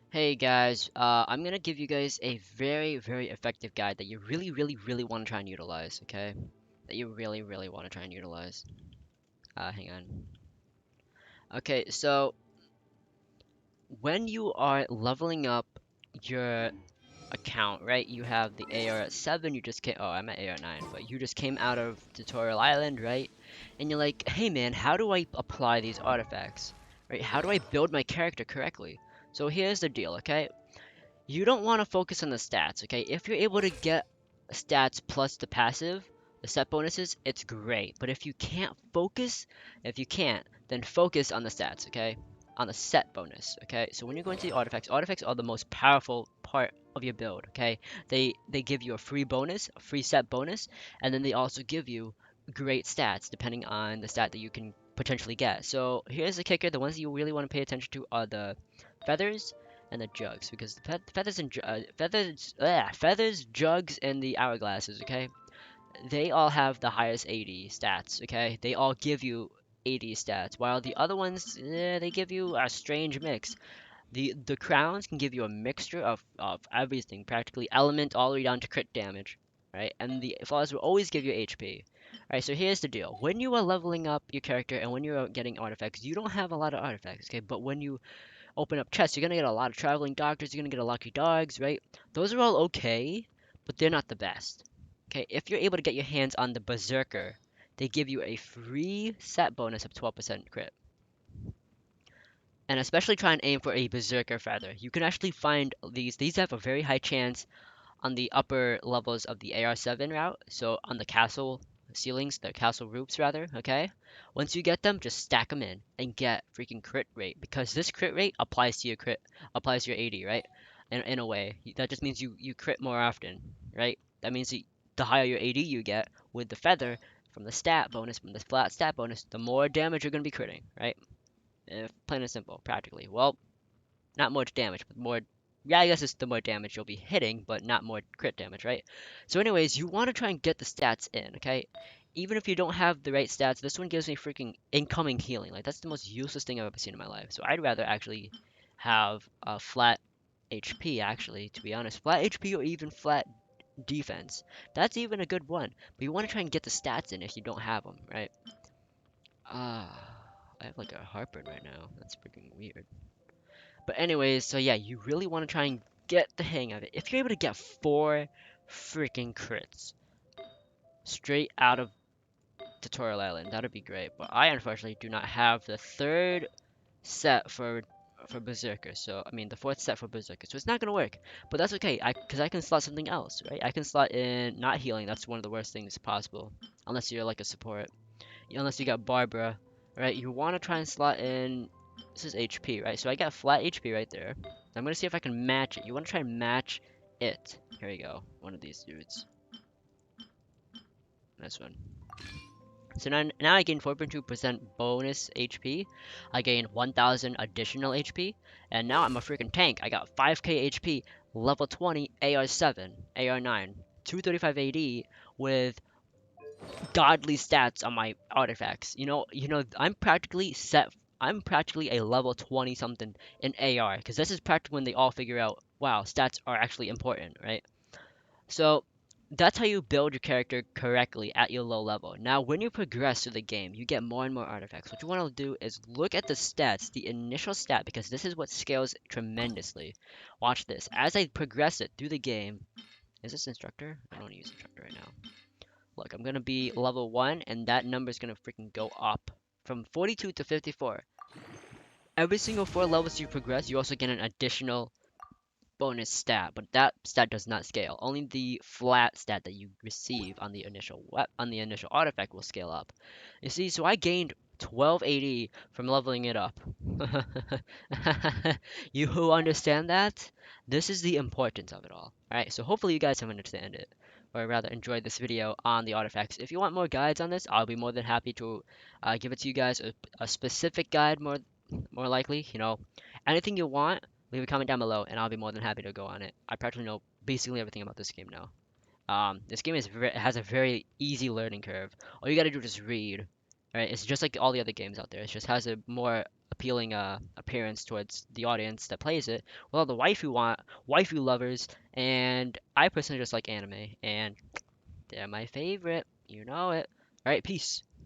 Hey guys, I'm gonna give you guys a very effective guide that you really want to try and utilize, okay? That you really want to try and utilize. Hang on. Okay, so when you are leveling up your account, right? You have the AR at 7, you just came, oh, I'm at AR 9, but you just came out of Tutorial Island, right? And you're like, hey man, how do I apply these artifacts? Right? How do I build my character correctly? So here's the deal, okay? You don't want to focus on the stats, okay? If you're able to get stats plus the passive, the set bonuses, it's great. But if you can't focus, if you can't, then focus on the stats, okay? On the set bonus, okay? So when you're going to the artifacts are the most powerful part of your build, okay? They give you a free bonus, a free set bonus, and then they also give you great stats depending on the stat that you can potentially get. So here's the kicker, the ones that you really want to pay attention to are the feathers and the jugs because the feathers, jugs, and the hourglasses. Okay, they all have the highest 80 stats. Okay, they all give you 80 stats, while the other ones they give you a strange mix. The crowns can give you a mixture of everything, practically element all the way down to crit damage. Right, and the flaws will always give you HP. Alright, so here's the deal. When you are leveling up your character and when you're getting artifacts, you don't have a lot of artifacts, okay? But when you open up chests, you're gonna get a lot of traveling doctors, you're gonna get a lucky dogs, right? Those are all okay, but they're not the best. Okay, if you're able to get your hands on the Berserker, they give you a free set bonus of 12% crit. And especially try and aim for a Berserker Feather. You can actually find these have a very high chance on the upper levels of the AR7 route, so on the castle ceilings, the castle roofs rather, okay? Once you get them, just stack them in and get freaking crit rate because this crit rate applies to your applies to your 80, right? In a way, that just means you crit more often, right? That means the higher your AD you get with the feather from the stat bonus, from the flat stat bonus, the more damage you're going to be critting, right? Plain and simple, practically. Well, not much damage, but more. Yeah, I guess it's the more damage you'll be hitting, but not more crit damage, right? So, anyways, you want to try and get the stats in, okay? Even if you don't have the right stats, this one gives me freaking incoming healing. Like, that's the most useless thing I've ever seen in my life. So, I'd rather actually have a flat HP, actually, to be honest. Flat HP or even flat defense. That's even a good one. But you want to try and get the stats in if you don't have them, right? I have like a heartburn right now. That's freaking weird. But anyways, so yeah, you really want to try and get the hang of it. If you're able to get 4 freaking crits straight out of Tutorial Island, that'd be great. But I unfortunately do not have the third set for Berserker. So I mean the fourth set for Berserker. So it's not gonna work. But that's okay. Because I can slot something else, right? I can slot in not healing. That's one of the worst things possible, unless you're like a support. Unless you got Barbara, right? You want to try and slot in. This is HP, right? So I got flat HP right there. I'm gonna see if I can match it. You want to try and match it. Here we go. One of these dudes. This one. So now I gain 4.2% bonus HP. I gain 1,000 additional HP. And now I'm a freaking tank. I got 5k HP, level 20, AR7, AR9, 235 AD with godly stats on my artifacts. I'm practically a level 20 something in AR because this is practically when they all figure out, wow, stats are actually important, right? So that's how you build your character correctly at your low level. Now, when you progress through the game, you get more and more artifacts. What you want to do is look at the stats, the initial stat, because this is what scales tremendously. Watch this. As I progress it through the game, is this instructor? I don't want to use instructor right now. Look, I'm gonna be level 1, and that number is gonna freaking go up from 42 to 54. Every single 4 levels you progress, you also get an additional bonus stat, but that stat does not scale. Only the flat stat that you receive on the initial artifact will scale up. You see, so I gained 1280 from leveling it up. You who understand that? This is the importance of it all. Alright, so hopefully you guys have understand it. Or rather enjoyed this video on the artifacts. If you want more guides on this, I'll be more than happy to give it to you guys a specific guide more likely, anything you want, leave a comment down below, and I'll be more than happy to go on it. I practically know basically everything about this game now. This game has a very easy learning curve. All you gotta do is just read. Alright, it's just like all the other games out there. It just has a more appealing appearance towards the audience that plays it, with all the waifu lovers, and I personally just like anime, and they're my favorite. You know it. All right, peace.